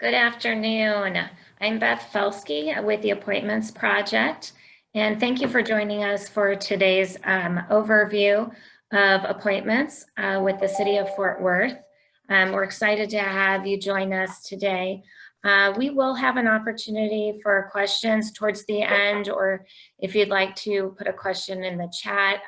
Good afternoon. I'm Beth Felsky with the Appointments Project, and thank you for joining us for today's overview of appointments with the City of Fort Worth. We're excited to have you join us today. We will have an opportunity for questions towards the end, or if you'd like to put a question in the chat,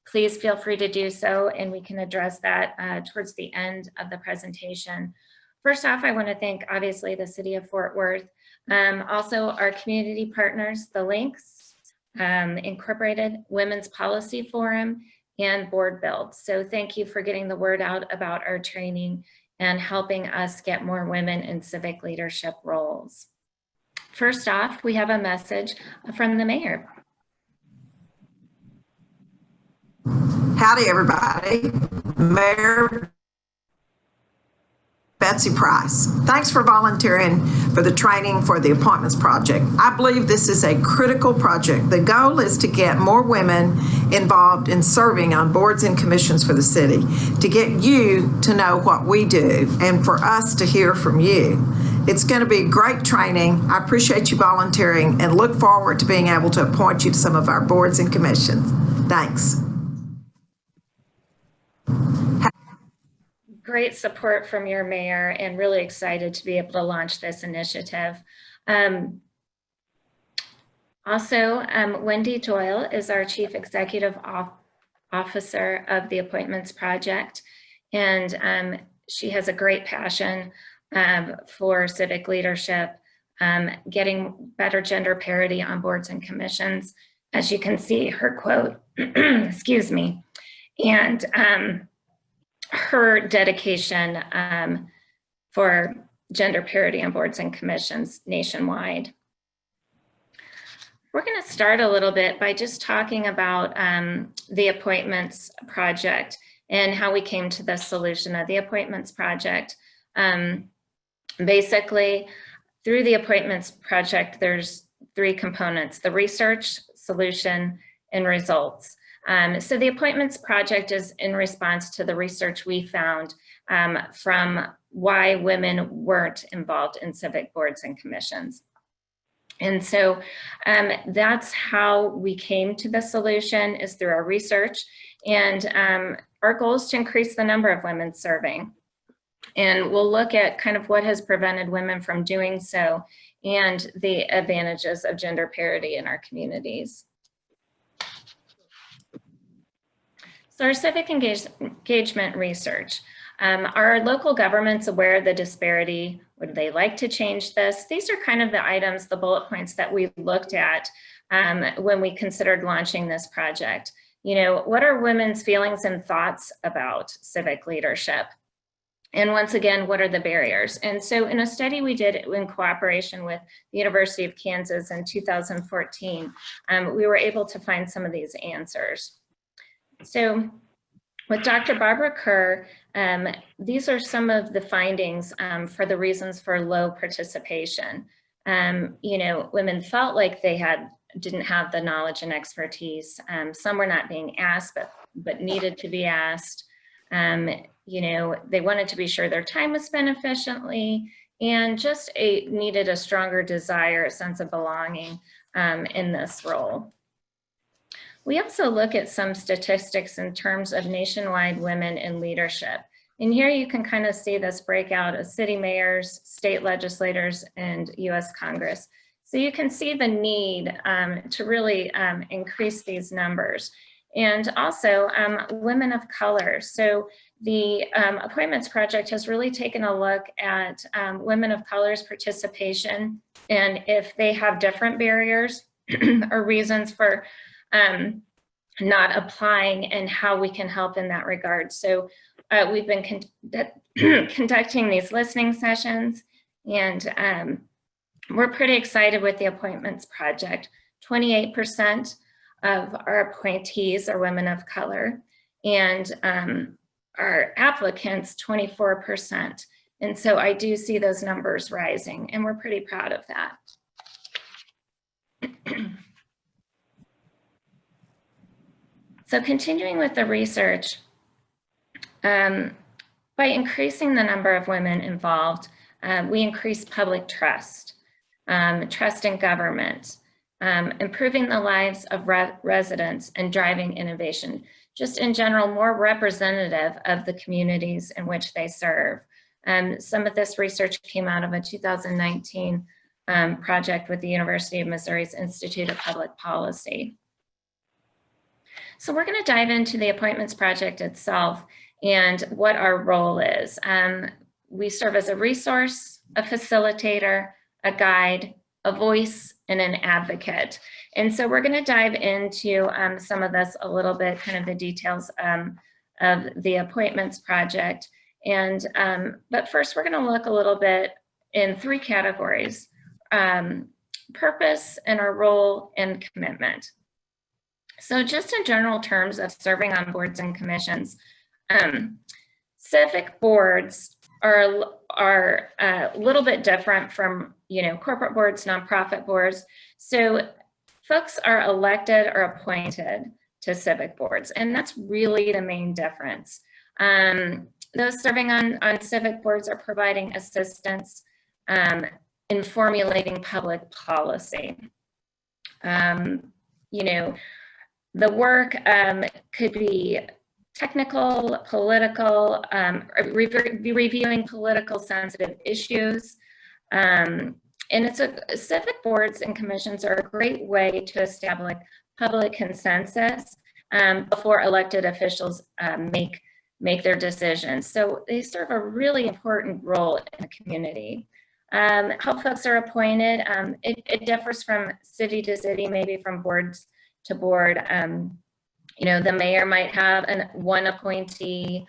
please feel free to do so, and we can address that towards the end of the presentation. First off, I want to thank, obviously, the City of Fort Worth, also our community partners, the Links, Incorporated Women's Policy Forum, and Board Build. So thank you for getting the word out about our training and helping us get more women in civic leadership roles. First off, we have a message from the mayor. Howdy, everybody. Mayor Betsy Price. Thanks for volunteering for the training for the Appointments Project. I believe this is a critical project. The goal is to get more women involved in serving on boards and commissions for the city, to get you to know what we do, and for us to hear from you. It's going to be great training. I appreciate you volunteering and look forward to being able to appoint you to some of our boards and commissions. Thanks. Great support from your mayor, and really excited to be able to launch this initiative. Also, Wendy Doyle is our Chief Executive Officer of the Appointments Project, and she has a great passion for civic leadership, getting better gender parity on boards and commissions. As you can see, her quote, excuse me, and her dedication for gender parity on boards and commissions nationwide. We're going to start a little bit by just talking about the Appointments Project and how we came to the solution of the Appointments Project. Basically, through the Appointments Project, there's three components: the research, solution, and results. So the Appointments Project is in response to the research we found from why women weren't involved in civic boards and commissions. And so that's how we came to the solution, is through our research. And our goal is to increase the number of women serving. And we'll look at kind of what has prevented women from doing so and the advantages of gender parity in our communities. So our civic engagement research. Are local governments aware of the disparity? Would they like to change this? These are kind of the items, the bullet points that we looked at when we considered launching this project. You know, what are women's feelings and thoughts about civic leadership? And once again, what are the barriers? And so in a study we did in cooperation with the University of Kansas in 2014, we were able to find some of these answers. So with Dr. Barbara Kerr, these are some of the findings for the reasons for low participation. You know, women felt like they didn't have the knowledge and expertise. Some were not being asked, but needed to be asked. You know, they wanted to be sure their time was spent efficiently, and just needed a stronger desire, a sense of belonging in this role. We also look at some statistics in terms of nationwide women in leadership. And here you can kind of see this breakout of city mayors, state legislators, and US Congress. So you can see the need to really increase these numbers. And also women of color. So the Appointments Project has really taken a look at women of color's participation, and if they have different barriers or reasons for not applying, and how we can help in that regard. So we've been conducting these listening sessions, and we're pretty excited with the Appointments Project. 28% of our appointees are women of color, and our applicants, 24%. And so I do see those numbers rising, and we're pretty proud of that. So continuing with the research, by increasing the number of women involved, We increase public trust, trust in government, improving the lives of residents and driving innovation. Just in general, more representative of the communities in which they serve. Some of this research came out of a 2019 project with the University of Missouri's Institute of Public Policy. So we're going to dive into the appointments project itself and what our role is. We serve as a resource, a facilitator, a guide, a voice, and an advocate. And so we're going to dive into some of this a little bit, kind of the details of the appointments project. And but first, we're going to look a little bit in three categories: purpose and our role and commitment. So just in general terms of serving on boards and commissions, civic boards are a little bit different from, corporate boards, nonprofit boards. So folks are elected or appointed to civic boards, and that's really the main difference. Those serving on civic boards are providing assistance in formulating public policy. The work could be technical, political, reviewing political sensitive issues. And civic boards and commissions are a great way to establish public consensus before elected officials make their decisions. So they serve a really important role in the community. How folks are appointed, it differs from city to city, maybe from boards to board. The mayor might have one appointee,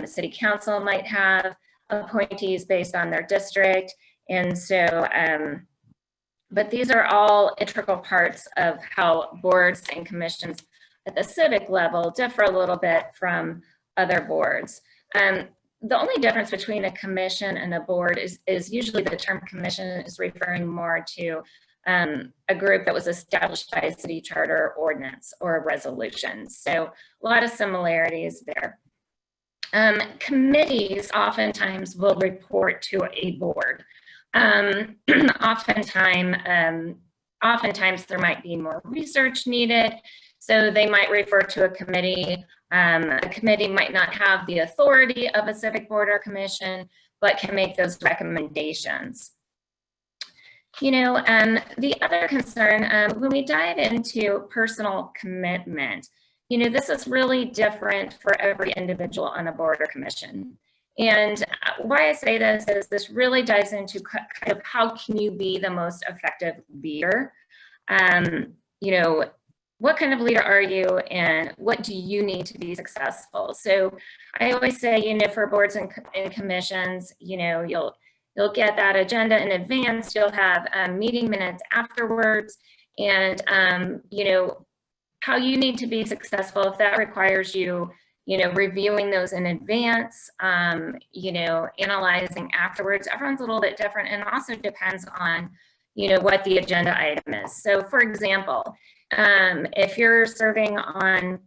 city council might have appointees based on their district. And so, but these are all integral parts of how boards and commissions at the civic level differ a little bit from other boards. The only difference between a commission and a board is usually the term commission is referring more to a group that was established by a city charter ordinance or a resolution. So a lot of similarities there. Committees oftentimes will report to a board. Oftentimes there might be more research needed, so they might refer to a committee. A committee might not have the authority of a civic board or commission, but can make those recommendations. The other concern, when we dive into personal commitment, this is really different for every individual on a board or commission. And why I say this is this really dives into kind of how can you be the most effective leader? What kind of leader are you, and what do you need to be successful? So I always say, for boards and commissions, you'll get that agenda in advance, you'll have meeting minutes afterwards, and how you need to be successful, if that requires you, reviewing those in advance, analyzing afterwards. Everyone's a little bit different, and also depends on, what the agenda item is. So for example, if you're serving on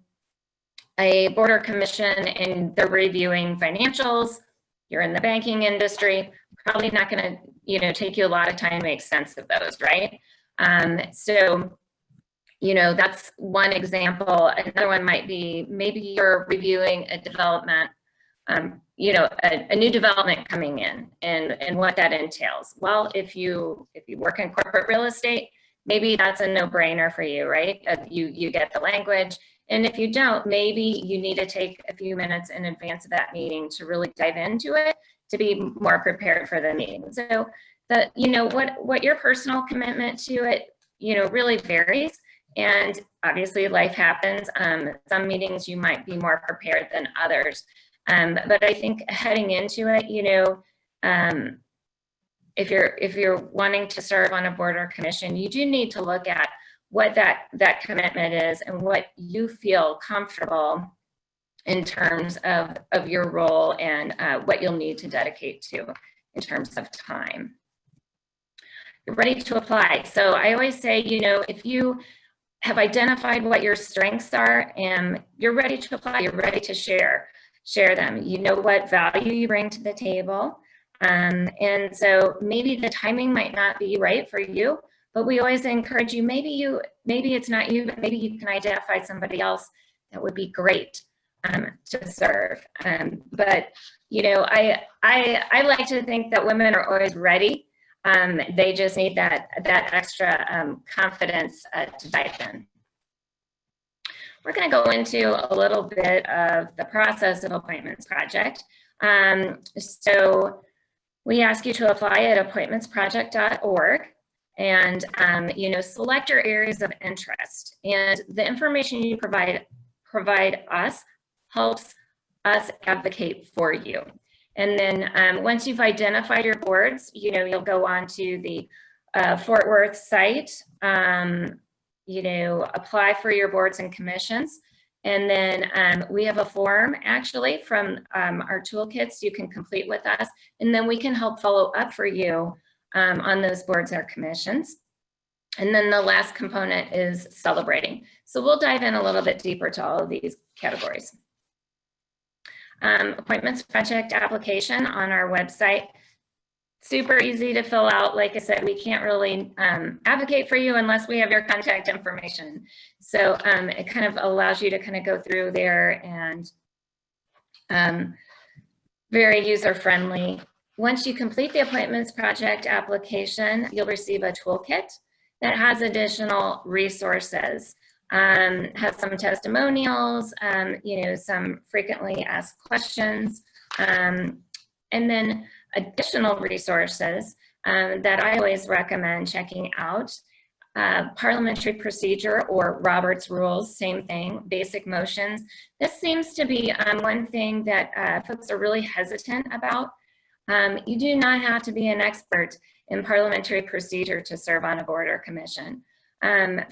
a board or commission and they're reviewing financials, you're in the banking industry, probably not going to, take you a lot of time to make sense of those, right? So, that's one example. Another one might be maybe you're reviewing a development, a new development coming in and what that entails. Well, if you work in corporate real estate, maybe that's a no-brainer for you, right? You get the language. And if you don't, maybe you need to take a few minutes in advance of that meeting to really dive into it, to be more prepared for the meeting. So what your personal commitment to it, really varies. And obviously life happens. Some meetings you might be more prepared than others. But I think heading into it, if you're wanting to serve on a board or commission, you do need to look at what that commitment is and what you feel comfortable in terms of your role and what you'll need to dedicate to in terms of time. You're ready to apply. So I always say, if you have identified what your strengths are and you're ready to apply, you're ready to share them. You know what value you bring to the table. And so maybe the timing might not be right for you, but we always encourage you, maybe it's not you, but maybe you can identify somebody else that would be great to serve. But you know, I like to think that women are always ready. They just need that extra confidence to dive in. We're going to go into a little bit of the process of Appointments Project. So we ask you to apply at appointmentsproject.org and you know, select your areas of interest, and the information you provide us helps us advocate for you. And then once you've identified your boards, you know, you'll go on to the Fort Worth site, you know, apply for your boards and commissions. And then we have a form actually from our toolkits you can complete with us. And then we can help follow up for you on those boards or commissions. And then the last component is celebrating. So we'll dive in a little bit deeper to all of these categories. Appointments project application on our website. Super easy to fill out. Like I said, we can't really advocate for you unless we have your contact information. So it kind of allows you to kind of go through there, and very user-friendly. Once you complete the Appointments Project application, you'll receive a toolkit that has additional resources. Has some testimonials, you know, some frequently asked questions, and then additional resources that I always recommend checking out. Parliamentary procedure or Robert's rules, same thing, basic motions. This seems to be one thing that folks are really hesitant about. You do not have to be an expert in parliamentary procedure to serve on a board or commission.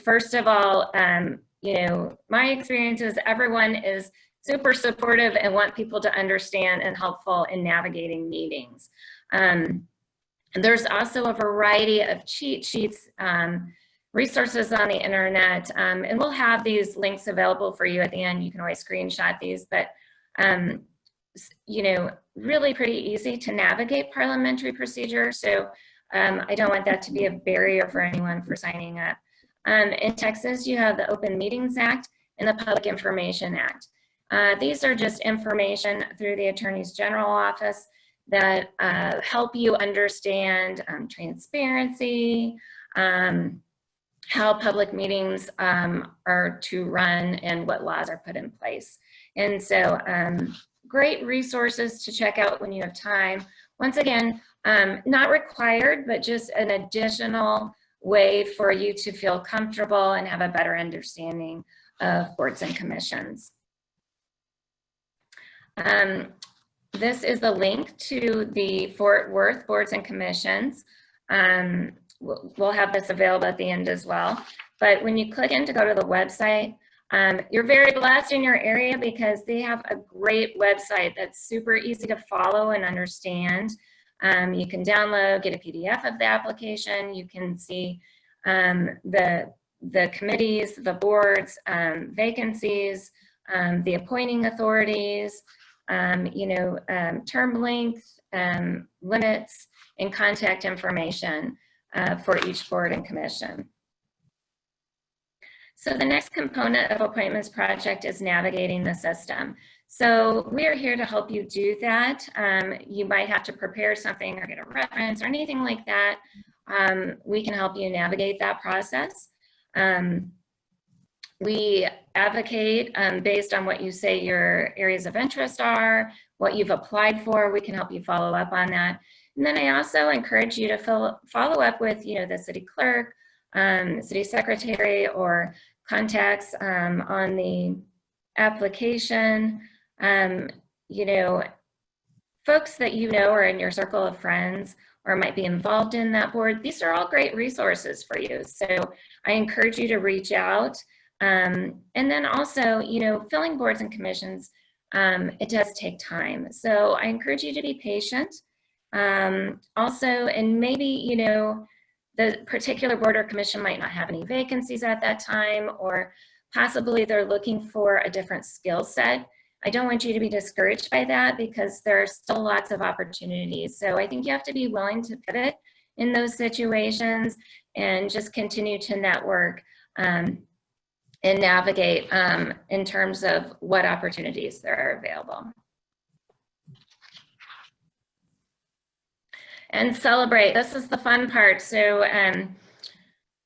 First of all, you know, my experience is everyone is super supportive and want people to understand and helpful in navigating meetings. There's also a variety of cheat sheets, resources on the internet, and we'll have these links available for you at the end. You can always screenshot these, but you know, really pretty easy to navigate parliamentary procedure. So I don't want that to be a barrier for anyone for signing up. In Texas, you have the Open Meetings Act and the Public Information Act. These are just information through the Attorney General office that help you understand transparency, how public meetings are to run, and what laws are put in place. And so great resources to check out when you have time. Once again, not required, but just an additional way for you to feel comfortable and have a better understanding of boards and commissions. This is the link to the Fort Worth boards and commissions. We'll have this available at the end as well. But when you click in to go to the website, you're very blessed in your area because they have a great website that's super easy to follow and understand. You can download, get a PDF of the application. You can see the committees, the boards, vacancies, the appointing authorities, you know, term length, limits, and contact information for each board and commission. So the next component of Appointments Project is navigating the system. So we are here to help you do that. You might have to prepare something or get a reference or anything like that. We can help you navigate that process. We advocate based on what you say your areas of interest are, what you've applied for. We can help you follow up on that. And then I also encourage you to follow up with, you know, the city clerk, city secretary, or contacts on the application. You know, folks that you know are in your circle of friends or might be involved in that board. These are all great resources for you. So I encourage you to reach out. And then also, you know, filling boards and commissions, it does take time. So I encourage you to be patient. Also, and maybe, you know, the particular board or commission might not have any vacancies at that time, or possibly they're looking for a different skill set. I don't want you to be discouraged by that because there are still lots of opportunities. So I think you have to be willing to pivot in those situations and just continue to network and navigate in terms of what opportunities there are available. And celebrate, this is the fun part. So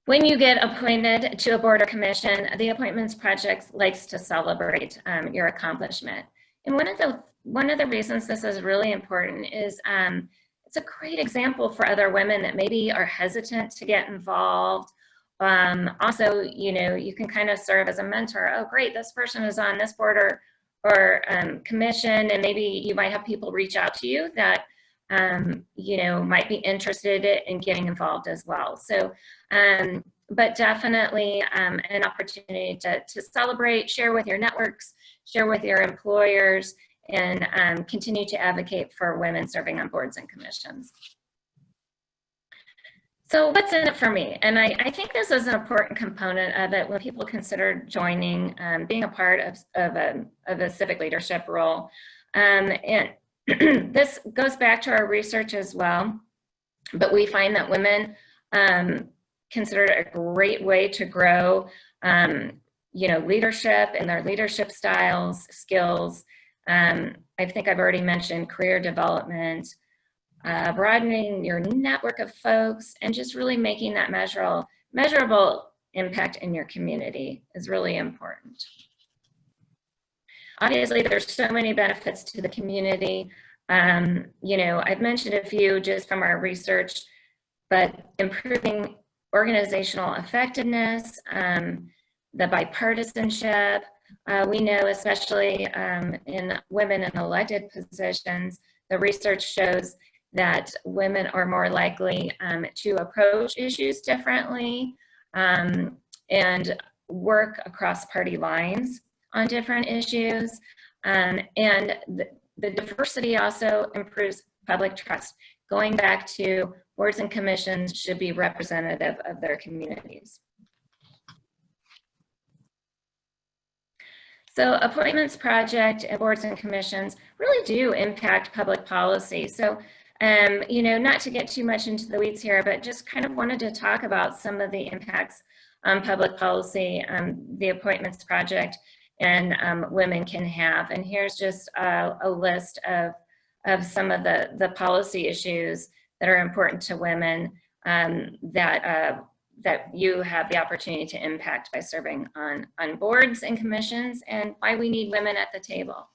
when you get appointed to a board or commission, the Appointments Project likes to celebrate your accomplishment. And one of the reasons this is really important is it's a great example for other women that maybe are hesitant to get involved. Also, you know, you can kind of serve as a mentor. Oh, great, this person is on this board or commission, and maybe you might have people reach out to you that you know, might be interested in getting involved as well. So, but definitely an opportunity to celebrate, share with your networks, share with your employers, and continue to advocate for women serving on boards and commissions. So what's in it for me? And I think this is an important component of it when people consider joining, being a part of a civic leadership role. And this goes back to our research as well, but we find that women consider it a great way to grow, you know, leadership and their leadership styles, skills. I think I've already mentioned career development, broadening your network of folks, and just really making that measurable impact in your community is really important. Obviously, there's so many benefits to the community. You know, I've mentioned a few just from our research, but improving organizational effectiveness, the bipartisanship. We know, especially in women in elected positions, the research shows that women are more likely to approach issues differently and work across party lines on different issues. And the diversity also improves public trust. Going back to boards and commissions should be representative of their communities. So Appointments Project and boards and commissions really do impact public policy. So, you know, not to get too much into the weeds here, but just kind of wanted to talk about some of the impacts on public policy the Appointments Project and women can have. And here's just a list of some of the policy issues that are important to women that you have the opportunity to impact by serving on boards and commissions, and why we need women at the table.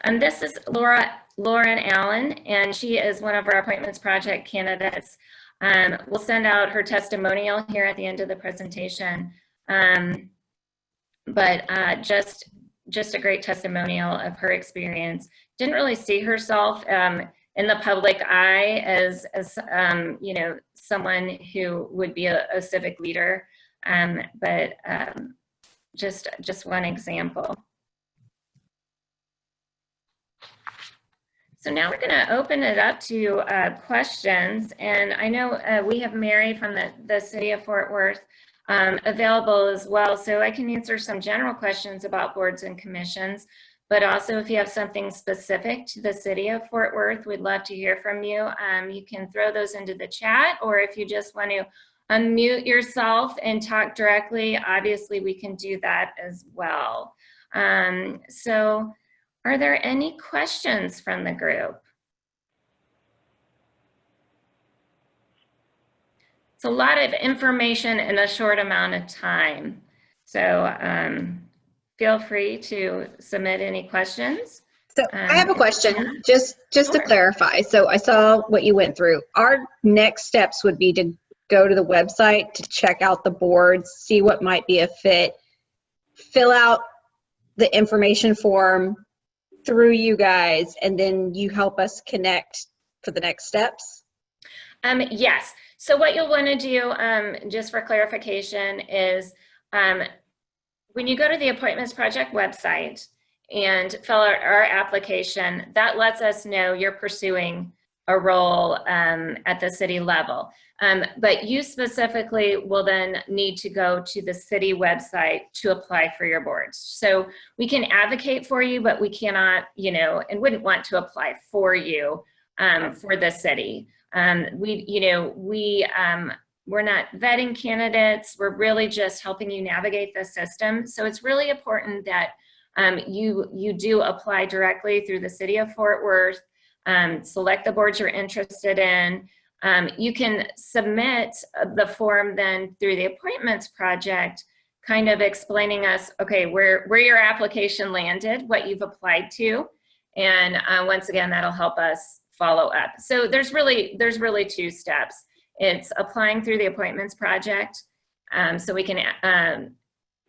And this is Lauren Allen, and she is one of our Appointments Project candidates. We'll send out her testimonial here at the end of the presentation. But just a great testimonial of her experience. Didn't really see herself in the public eye as you know, someone who would be a civic leader, but just one example. So now we're going to open it up to questions, and I know we have Mary from the city of Fort Worth available as well, so I can answer some general questions about boards and commissions, but also if you have something specific to the city of Fort Worth, we'd love to hear from you. You can throw those into the chat, or if you just want to unmute yourself and talk directly, obviously we can do that as well. So are there any questions from the group? It's a lot of information in a short amount of time. So feel free to submit any questions. So I have a question, just to clarify. So I saw what you went through. Our next steps would be to go to the website to check out the boards, see what might be a fit, fill out the information form through you guys, and then you help us connect for the next steps? Yes. So what you'll want to do, just for clarification, is when you go to the Appointments Project website and fill out our application, that lets us know you're pursuing a role at the city level. But you specifically will then need to go to the city website to apply for your boards. So we can advocate for you, but we cannot, you know, and wouldn't want to apply for you for the city. We're not vetting candidates. We're really just helping you navigate the system. So it's really important that you do apply directly through the city of Fort Worth, select the boards you're interested in. You can submit the form then through the appointments project, kind of explaining us, okay, where your application landed, what you've applied to. And once again, that'll help us follow up. So there's really 2 steps. It's applying through the appointments project, so we can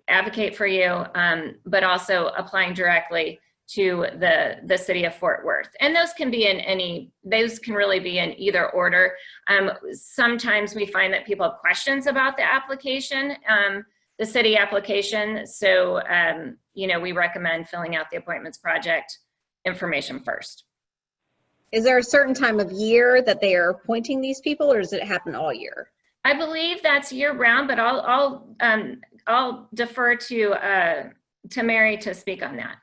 advocate for you, but also applying directly to the city of Fort Worth. And those can be those can really be in either order. Sometimes we find that people have questions about the application, the city application. So, you know, we recommend filling out the appointments project information first. Is there a certain time of year that they are appointing these people, or does it happen all year? I believe that's year round, but I'll defer to Mary to speak on that.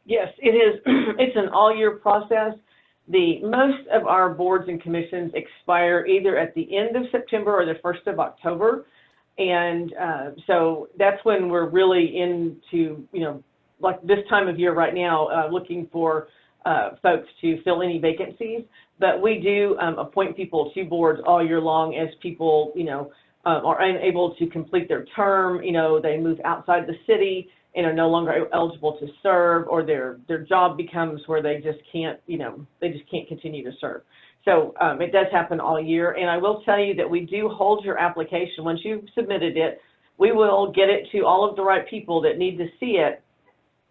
Yes, it is. It's an all-year process. Most of our boards and commissions expire either at the end of September or the 1st of October. And so that's when we're really into, you know, like this time of year right now, looking for folks to fill any vacancies. But we do appoint people to boards all year long as people, you know, are unable to complete their term, you know, they move outside the city and are no longer eligible to serve, or their job becomes where they just can't, you know, they just can't continue to serve. So it does happen all year. And I will tell you that we do hold your application. Once you've submitted it, we will get it to all of the right people that need to see it,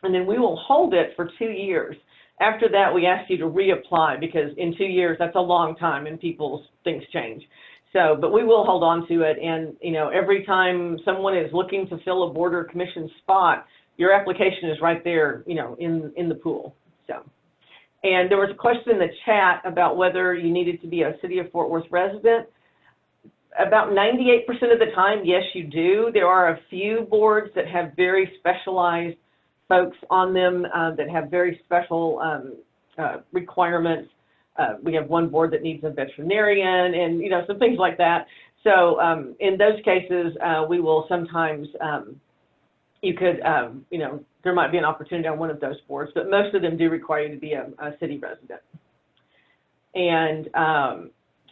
and then we will hold it for 2 years. After that, we ask you to reapply, because in 2 years, that's a long time and people's things change. So, but we will hold on to it. And, you know, every time someone is looking to fill a board or commission spot, your application is right there, you know, in the pool. So, and there was a question in the chat about whether you needed to be a City of Fort Worth resident. About 98% of the time, yes, you do. There are a few boards that have very specialized folks on them that have very special requirements. We have one board that needs a veterinarian, and, you know, some things like that. So in those cases, we will sometimes, you could, you know, there might be an opportunity on one of those boards, but most of them do require you to be a city resident. And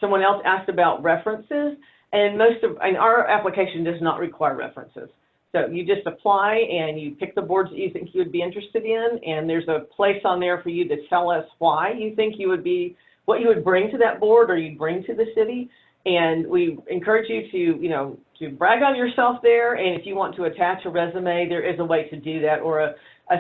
someone else asked about references, and our application does not require references. So you just apply and you pick the boards that you think you would be interested in, and there's a place on there for you to tell us why you think you would be, what you would bring to that board or you'd bring to the city. And we encourage you to, you know, to brag on yourself there. And if you want to attach a resume, there is a way to do that, or a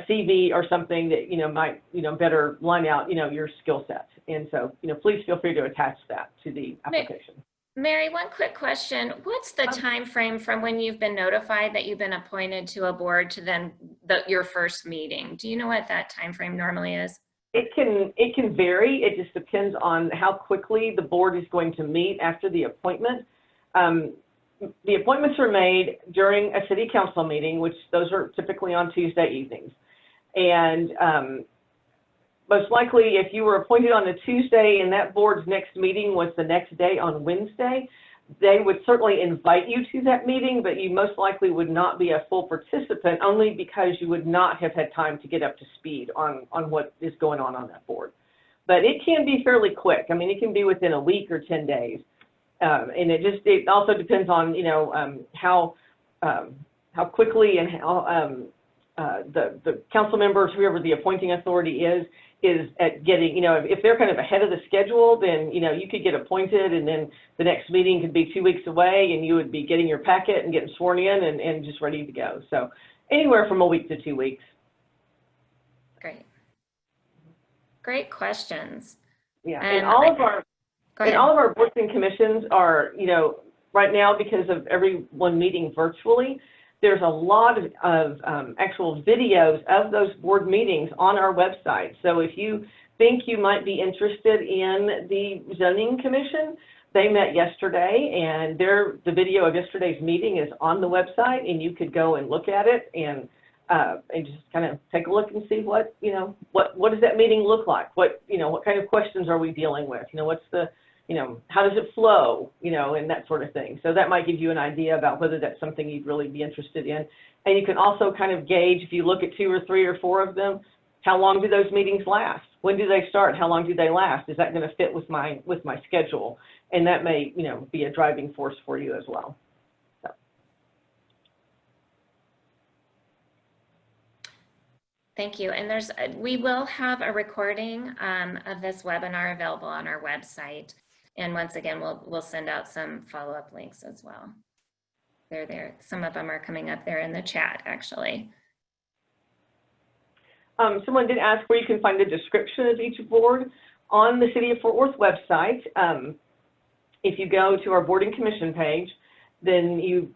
CV or something that, you know, might, you know, better line out, you know, your skill set. And so, you know, please feel free to attach that to the application. Mary, one quick question. What's the time frame from when you've been notified that you've been appointed to a board to then your first meeting? Do you know what that time frame normally is? It can vary. It just depends on how quickly the board is going to meet after the appointment. The appointments are made during a city council meeting, which those are typically on Tuesday evenings. And most likely, if you were appointed on a Tuesday and that board's next meeting was the next day on Wednesday, they would certainly invite you to that meeting, but you most likely would not be a full participant, only because you would not have had time to get up to speed on what is going on that board. But it can be fairly quick. I mean, it can be within a week or 10 days. And it also depends on, you know, how quickly and how the council members, whoever the appointing authority is at getting, you know, if they're kind of ahead of the schedule, then, you know, you could get appointed and then the next meeting could be 2 weeks away and you would be getting your packet and getting sworn in and just ready to go. So anywhere from a week to 2 weeks. Great. Great questions. Yeah, and all of our boards and commissions are, you know, right now, because of everyone meeting virtually, there's a lot of actual videos of those board meetings on our website. So if you think you might be interested in the zoning commission. They met yesterday, and the video of yesterday's meeting is on the website, and you could go and look at it and just kind of take a look and see what, what does that meeting look like? What kind of questions are we dealing with? What's the, how does it flow, and that sort of thing. So that might give you an idea about whether that's something you'd really be interested in. And you can also kind of gauge, if you look at 2 or 3 or 4 of them, how long do those meetings last? When do they start? How long do they last? Is that going to fit with my schedule? And that may, be a driving force for you as well. So. Thank you. And we will have a recording of this webinar available on our website. And once again, we'll send out some follow-up links as well. They're there. Some of them are coming up there in the chat, actually. Someone did ask where you can find a description of each board on the City of Fort Worth website. If you go to our Board and Commission page, then you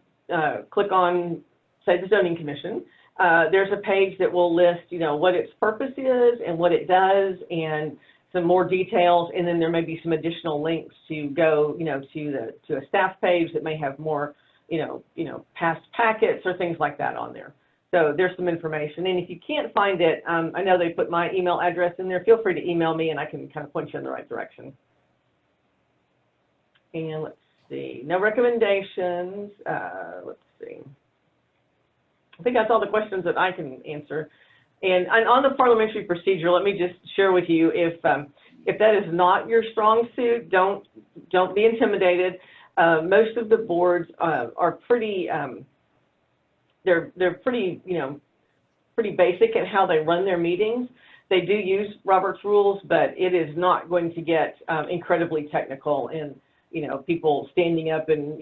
click on, say, the Zoning Commission. There's a page that will list, what its purpose is and what it does, and some more details. And then there may be some additional links to go, to a staff page that may have more, past packets or things like that on there. So there's some information. And if you can't find it, I know they put my email address in there. Feel free to email me and I can kind of point you in the right direction. And let's see, no recommendations. Let's see. I think that's all the questions that I can answer. And on the parliamentary procedure, let me just share with you, if that is not your strong suit, don't be intimidated. Most of the boards are pretty, they're pretty, pretty basic in how they run their meetings. They do use Robert's rules, but it is not going to get incredibly technical and, people standing up and,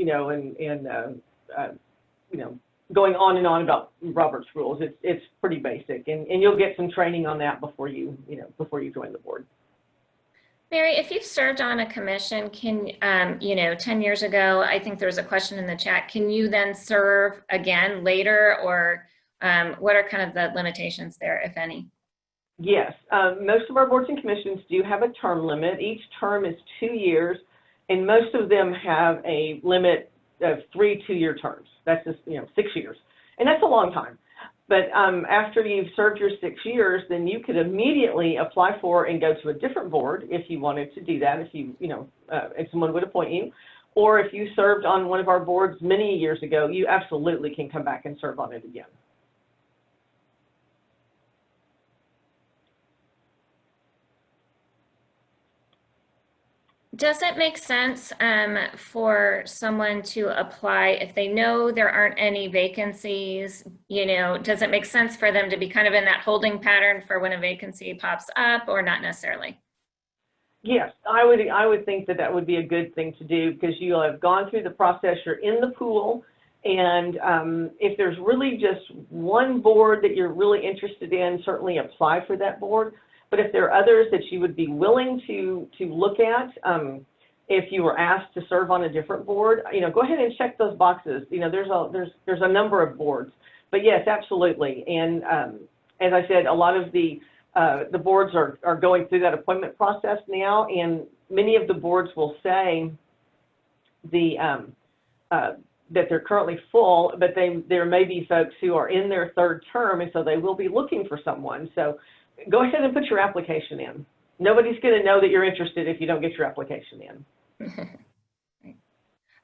going on and on about Robert's rules. It's pretty basic, and you'll get some training on that before you join the board. Mary, if you've served on a commission, can, 10 years ago, I think there was a question in the chat, can you then serve again later, or what are kind of the limitations there, if any? Yes, most of our boards and commissions do have a term limit. Each term is 2 years, and most of them have a limit of 3 2-year terms. That's just, 6 years, and that's a long time. But after you've served your 6 years, then you could immediately apply for and go to a different board if you wanted to do that, if if someone would appoint you. Or if you served on one of our boards many years ago, you absolutely can come back and serve on it again. Does it make sense for someone to apply if they know there aren't any vacancies? Does it make sense for them to be kind of in that holding pattern for when a vacancy pops up, or not necessarily? Yes, I would think that would be a good thing to do, because you'll have gone through the process, you're in the pool, and if there's really just one board that you're really interested in, certainly apply for that board. But if there are others that you would be willing to look at, if you were asked to serve on a different board, go ahead and check those boxes. There's a number of boards, but yes, absolutely. And as I said, a lot of the boards are going through that appointment process now, and many of the boards will say that they're currently full, but there may be folks who are in their 3rd term, and so they will be looking for someone. So go ahead and put your application in. Nobody's going to know that you're interested if you don't get your application in.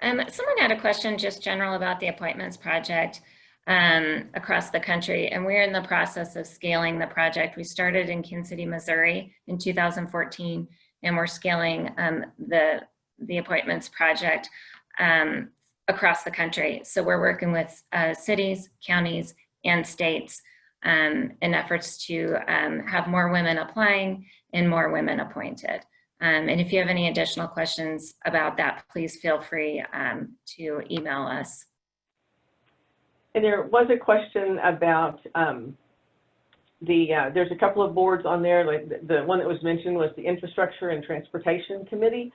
Someone had a question just general about the appointments project across the country, and we're in the process of scaling the project. We started in Kansas City, Missouri in 2014, and we're scaling the appointments project across the country. So we're working with cities, counties, and states in efforts to have more women applying and more women appointed. And if you have any additional questions about that, please feel free to email us. And there was a question about there's a couple of boards on there. Like the one that was mentioned was the Infrastructure and Transportation Committee,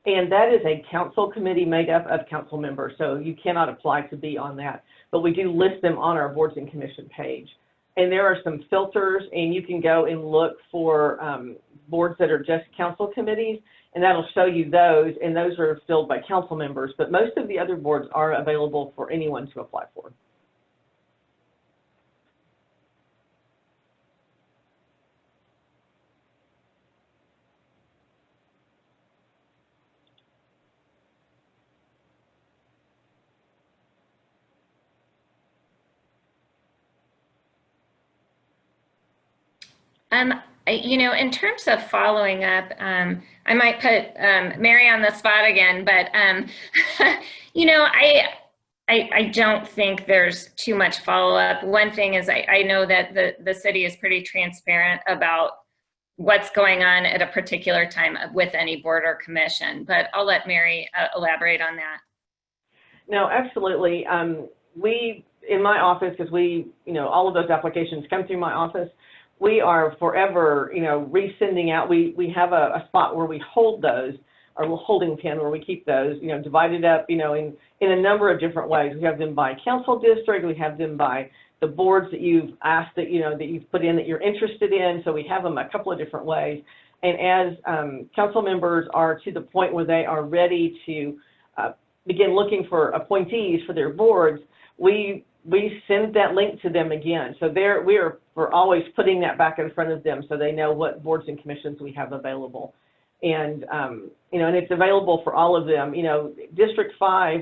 and that is a council committee made up of council members, so you cannot apply to be on that. But we do list them on our boards and commission page. And there are some filters, and you can go and look for boards that are just council committees, and that'll show you those, and those are filled by council members, but most of the other boards are available for anyone to apply for. You know, in terms of following up, I might put Mary on the spot again, but you know, I don't think there's too much follow-up. One thing is I know that the city is pretty transparent about what's going on at a particular time with any board or commission, but I'll let Mary elaborate on that. No, absolutely. We, in my office, because we, you know, all of those applications come through my office, we are forever, you know, resending out. We have a spot where we hold those, our little holding pen where we keep those, you know, divided up, you know, in a number of different ways. We have them by council district. We have them by the boards that you've asked that, you know, that you've put in that you're interested in. So we have them a couple of different ways. And as council members are to the point where they are ready to begin looking for appointees for their boards, we send that link to them again. So we're always putting that back in front of them so they know what boards and commissions we have available. And, you know, and it's available for all of them. You know, District 5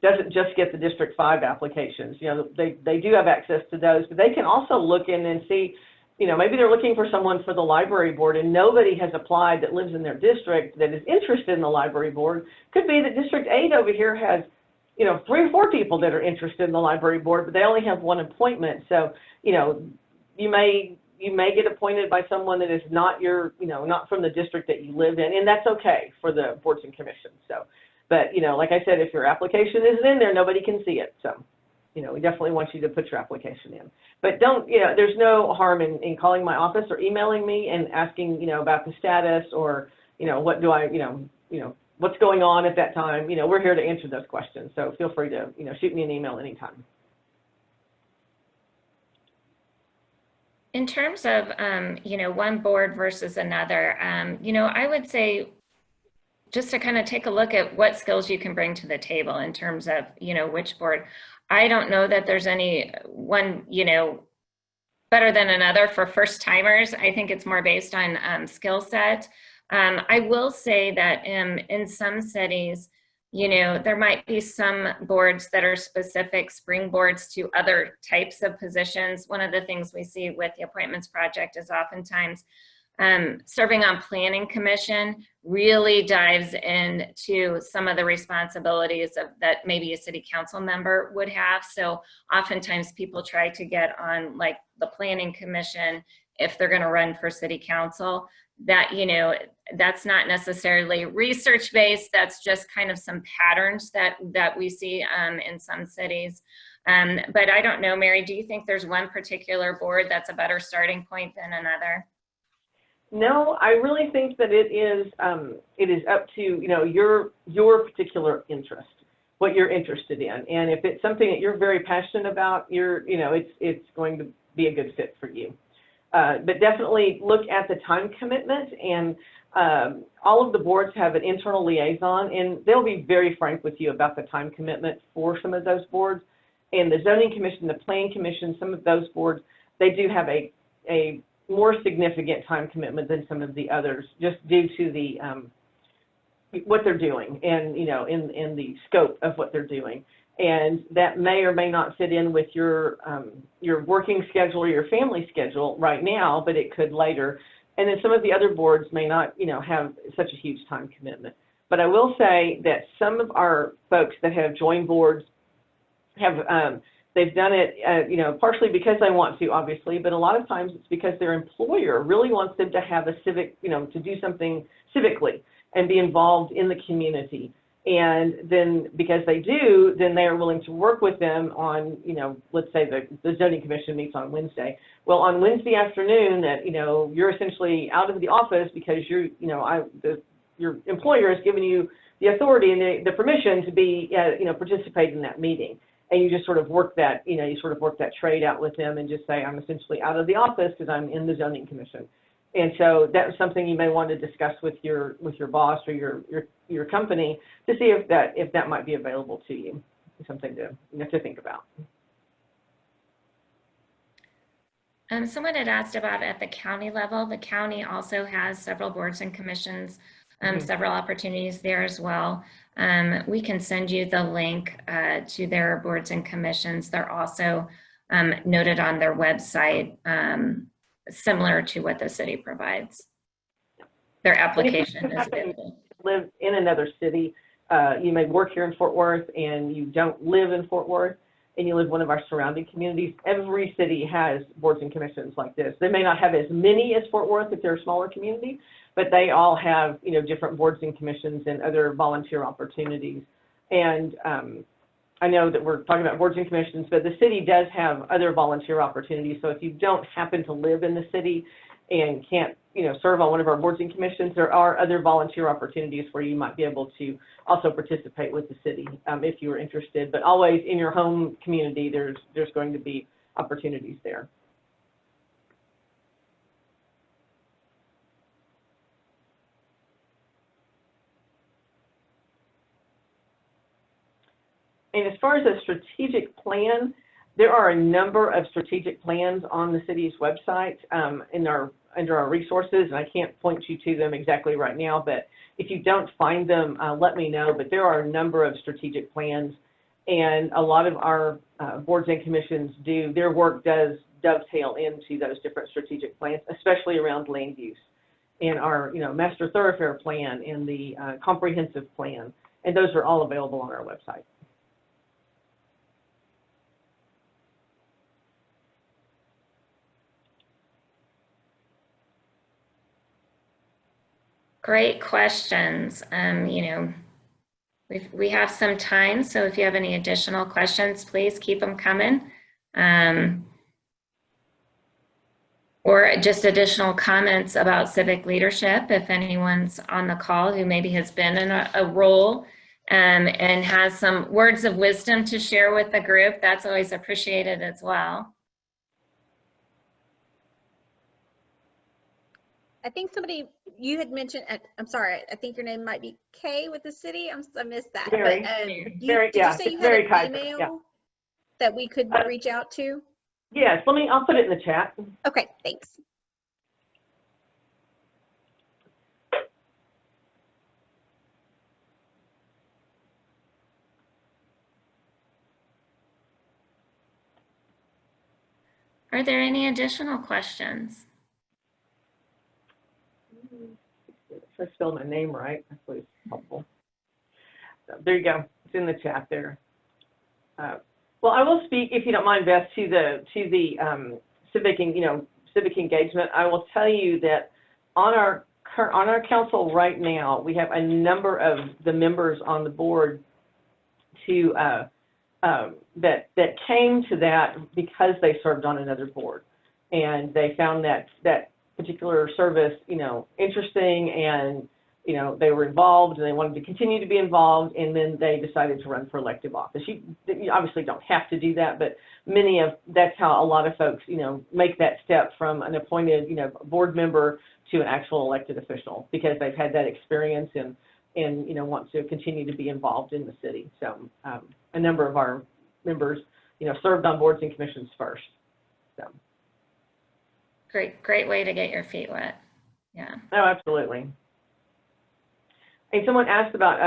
doesn't just get the District 5 applications. You know, they do have access to those, but they can also look in and see, you know, maybe they're looking for someone for the library board and nobody has applied that lives in their district that is interested in the library board. Could be that District 8 over here has, you know, 3 or 4 people that are interested in the library board, but they only have 1 appointment. So, you know, you may get appointed by someone that is not your, you know, not from the district that you live in, and that's okay for the boards and commissions. So, but, you know, like I said, if your application isn't in there, nobody can see it. So, you know, we definitely want you to put your application in. But don't, you know, there's no harm in calling my office or emailing me and asking, you know, about the status or, you know, what do I, you know, what's going on at that time. You know, we're here to answer those questions. So feel free to, you know, shoot me an email anytime. In terms of, you know, one board versus another, you know, I would say just to kind of take a look at what skills you can bring to the table in terms of, you know, which board. I don't know that there's any one, you know, better than another for first timers. I think it's more based on skill set. I will say that in some cities, you know, there might be some boards that are specific springboards to other types of positions. One of the things we see with the appointments project is oftentimes serving on planning commission really dives into some of the responsibilities that maybe a city council member would have. So oftentimes people try to get on like the planning commission if they're going to run for city council. That, you know, that's not necessarily research based, that's just kind of some patterns that we see in some cities. But I don't know, Mary, do you think there's one particular board that's a better starting point than another? No, I really think that it is up to, you know, your particular interest, what you're interested in. And if it's something that you're very passionate about, you know, it's going to be a good fit for you. But definitely look at the time commitment, and all of the boards have an internal liaison, and they'll be very frank with you about the time commitment for some of those boards. And the zoning commission, the planning commission, some of those boards, they do have a more significant time commitment than some of the others, just due to the what they're doing and, you know, in the scope of what they're doing. And that may or may not fit in with your working schedule or your family schedule right now, but it could later. And then some of the other boards may not, you know, have such a huge time commitment. But I will say that some of our folks that have joined boards have, they've done it, you know, partially because they want to, obviously, but a lot of times it's because their employer really wants them to have a civic, you know, to do something civically and be involved in the community. And then because they do, then they are willing to work with them on, you know, let's say the zoning commission meets on Wednesday. Well, on Wednesday afternoon that, you know, you're essentially out of the office because you're, you know, your employer has given you the authority and the permission to be, you know, participate in that meeting. And you just sort of work that, you know, you sort of work that trade out with them and just say, I'm essentially out of the office because I'm in the zoning commission. And so that's something you may want to discuss with your boss or your company to see if that might be available to you. Something to think about. Someone had asked about at the county level. The county also has several boards and commissions, several opportunities there as well. We can send you the link to their boards and commissions. They're also noted on their website, similar to what the city provides. Their application is available. Live in another city. You may work here in Fort Worth and you don't live in Fort Worth, and you live in one of our surrounding communities. Every city has boards and commissions like this. They may not have as many as Fort Worth if they're a smaller community, but they all have, you know, different boards and commissions and other volunteer opportunities. And I know that we're talking about boards and commissions, but the city does have other volunteer opportunities. So if you don't happen to live in the city and can't, you know, serve on one of our boards and commissions, there are other volunteer opportunities where you might be able to also participate with the city if you are interested. But always in your home community, there's going to be opportunities there. And as far as a strategic plan, there are a number of strategic plans on the city's website under our resources, and I can't point you to them exactly right now, but if you don't find them, let me know. But there are a number of strategic plans, and a lot of our boards and commissions their work does dovetail into those different strategic plans, especially around land use and our, you know, master thoroughfare plan and the comprehensive plan, and those are all available on our website. Great questions. You know, we have some time, so if you have any additional questions, please keep them coming. Or just additional comments about civic leadership, if anyone's on the call who maybe has been in a role and has some words of wisdom to share with the group, that's always appreciated as well. I think somebody, you had mentioned, I'm sorry, I think your name might be Kay with the city. I missed that. Very, but, did you say you had an email yeah, that we could reach out to? yes, I'll put it in the chat. Okay, thanks. Are there any additional questions? If I spell my name right, that's always helpful. So there you go. It's in the chat there. Well, I will speak, if you don't mind, Beth, to the civic engagement. I will tell you that on our council right now, we have a number of the members on the board that came to that because they served on another board, and they found that particular service, you know, interesting, and, you know, they were involved and they wanted to continue to be involved, and then they decided to run for elective office. You obviously don't have to do that, but that's how a lot of folks, you know, make that step from an appointed, you know, board member to an actual elected official, because they've had that experience and you know, want to continue to be involved in the city. So a number of our members, you know, served on boards and commissions first. So. Great way to get your feet wet. Yeah. Oh, absolutely. And someone asked about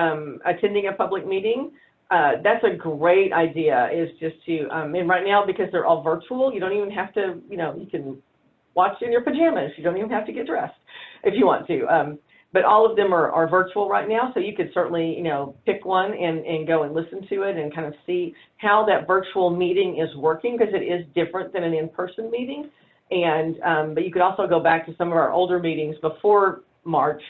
attending a public meeting. That's a great idea, is just to, and right now, because they're all virtual, you don't even have to, you know, you can watch in your pajamas. You don't even have to get dressed if you want to. But all of them are virtual right now, so you could certainly, you know, pick one and go and listen to it and kind of see how that virtual meeting is working, because it is different than an in-person meeting. And but you could also go back to some of our older meetings before March,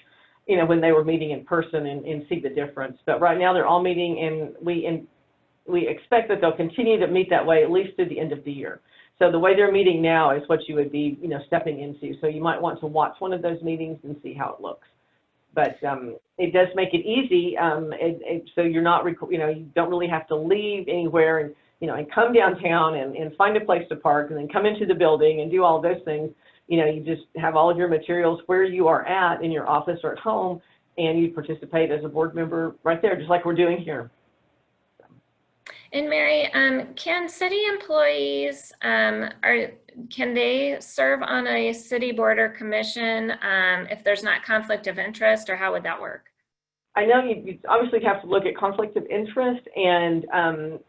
you know, when they were meeting in person and see the difference. But right now they're all meeting, and we expect that they'll continue to meet that way at least through the end of the year. So the way they're meeting now is what you would be, you know, stepping into. So you might want to watch one of those meetings and see how it looks. But it does make it easy, so you're not, you know, you don't really have to leave anywhere and, you know, and come downtown and find a place to park and then come into the building and do all those things. You know, you just have all of your materials where you are at in your office or at home, and you participate as a board member right there, just like we're doing here. And Mary, can city employees, can they serve on a city board or commission if there's not conflict of interest, or how would that work? I know you obviously have to look at conflict of interest, and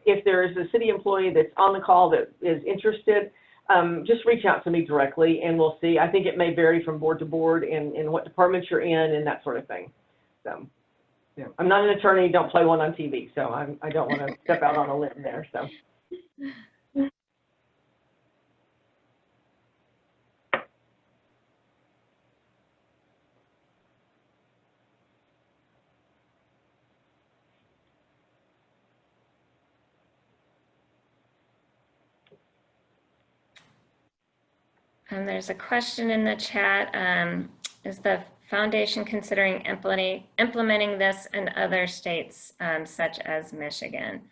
if there is a city employee that's on the call that is interested, just reach out to me directly and we'll see. I think it may vary from board to board and what department you're in and that sort of thing. So, yeah. I'm not an attorney, don't play one on TV, so I don't want to step out on a limb there. So. And there's a question in the chat. Is the foundation considering implementing this in other states, such as Michigan?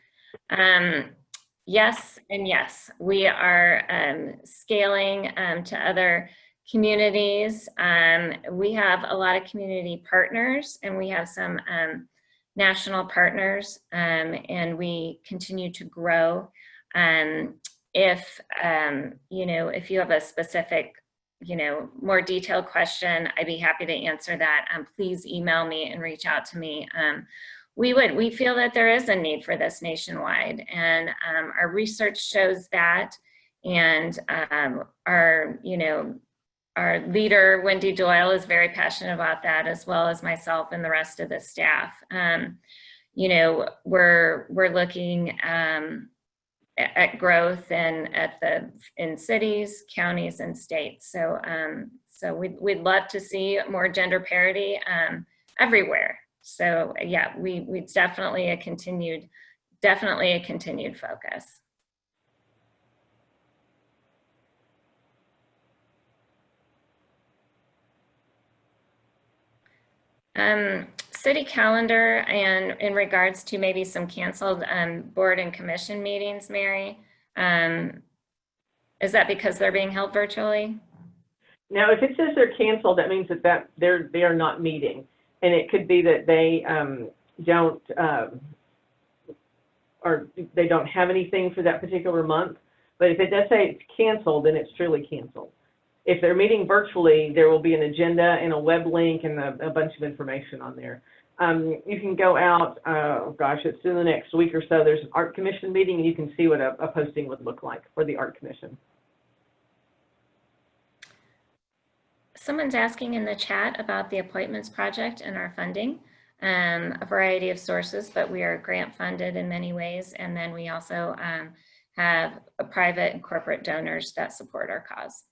Yes and yes. We are scaling to other communities. We have a lot of community partners, and we have some national partners, and we continue to grow. If if you have a specific, more detailed question, I'd be happy to answer that. Please email me and reach out to me. We feel that there is a need for this nationwide, and our research shows that, and our leader, Wendy Doyle, is very passionate about that, as well as myself and the rest of the staff. We're looking at growth and in cities, counties, and states. So we'd love to see more gender parity everywhere. So yeah, we definitely a continued focus. City calendar, and in regards to maybe some canceled board and commission meetings, Mary, is that because they're being held virtually? Now, if it says they're canceled, that means that they are not meeting, and it could be that they don't or they don't have anything for that particular month. But if it does say it's canceled, then it's truly canceled. If they're meeting virtually, there will be an agenda and a web link and a bunch of information on there. You can go out, it's in the next week or so, there's an art commission meeting, and you can see what a posting would look like for the art commission. Someone's asking in the chat about the appointments project and our funding. A variety of sources, but we are grant funded in many ways. And then we also have private and corporate donors that support our cause.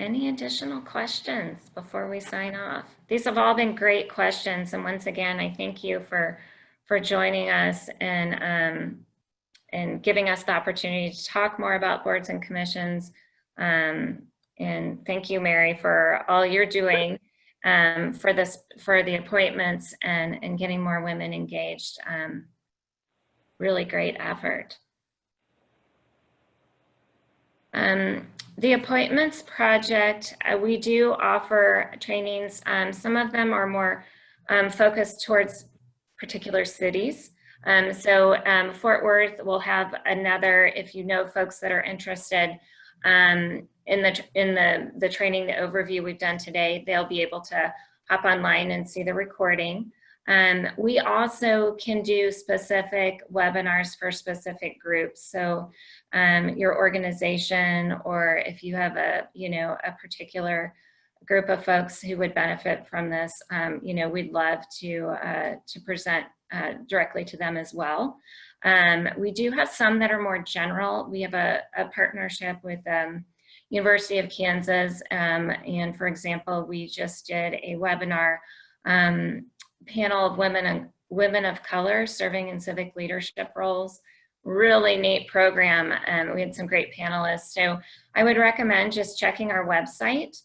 Any additional questions before we sign off? These have all been great questions. And once again, I thank you for joining us and giving us the opportunity to talk more about boards and commissions. And thank you, Mary, for all you're doing for the appointments and getting more women engaged. Really great effort. The appointments project, we do offer trainings. Some of them are more focused towards particular cities. Fort Worth will have another, if you know folks that are interested in the training, the overview we've done today, they'll be able to hop online and see the recording. We also can do specific webinars for specific groups. So your organization, or if you have a particular group of folks who would benefit from this, we'd love to present directly to them as well. We do have some that are more general. We have a partnership with University of Kansas, and for example, we just did a webinar panel of women of color serving in civic leadership roles. Really neat program. We had some great panelists. So I would recommend just checking our website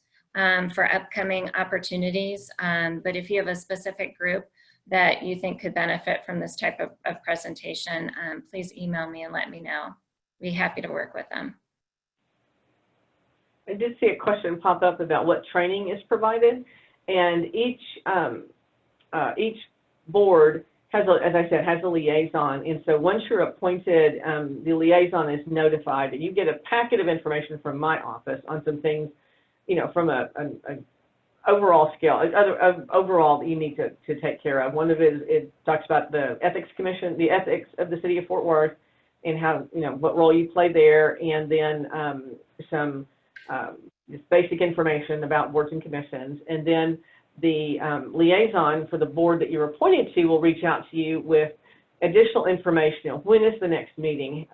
for upcoming opportunities. But if you have a specific group that you think could benefit from this type of presentation, please email me and let me know. Be happy to work with them. I did see a question pop up about what training is provided, and each board has, as I said, has a liaison, and so once you're appointed, the liaison is notified that you get a packet of information from my office on some things, you know, from a overall scale, overall that you need to take care of. One of it is, it talks about the ethics commission, the ethics of the city of Fort Worth, and how, you know, what role you play there, and then some just basic information about boards and commissions. And then the liaison for the board that you're appointed to will reach out to you with additional information. You know, when is the next meeting?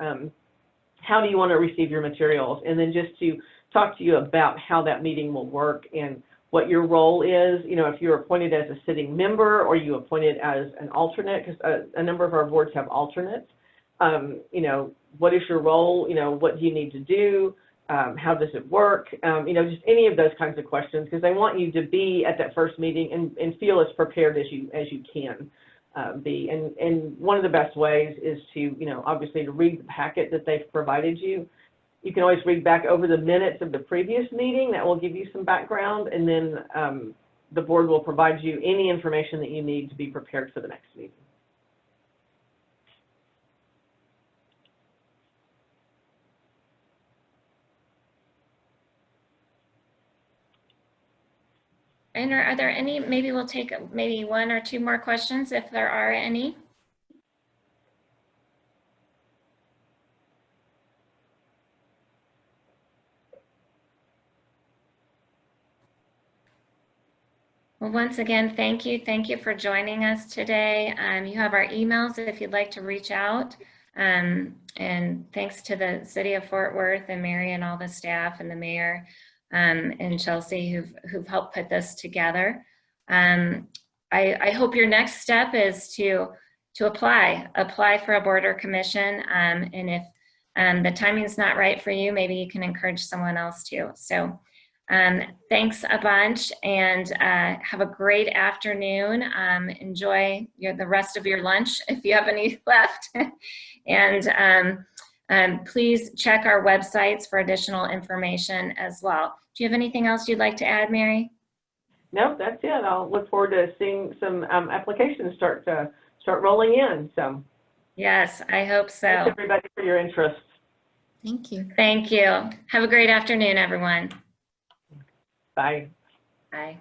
How do you want to receive your materials? And then just to talk to you about how that meeting will work and what your role is. You know, if you're appointed as a sitting member or you appointed as an alternate, because a number of our boards have alternates. You know, what is your role? You know, what do you need to do? How does it work? You know, just any of those kinds of questions, because they want you to be at that first meeting and feel as prepared as you can be. And one of the best ways is to, you know, obviously to read the packet that they've provided you. You can always read back over the minutes of the previous meeting. That will give you some background, and then the board will provide you any information that you need to be prepared for the next meeting. And are there any, maybe we'll take maybe one or two more questions if there are any. Well, once again, thank you. Thank you for joining us today. You have our emails if you'd like to reach out. And thanks to the City of Fort Worth and Mary and all the staff and the mayor and Chelsea who've helped put this together. I hope your next step is to apply for a board or commission. And if the timing's not right for you, maybe you can encourage someone else to. So thanks a bunch, and have a great afternoon. Enjoy the rest of your lunch if you have any left. And please check our websites for additional information as well. Do you have anything else you'd like to add, Mary? No, that's it. I'll look forward to seeing some applications start rolling in. So yes, I hope so. Thanks everybody for your interest. Thank you. Thank you. Have a great afternoon, everyone. Bye. Bye.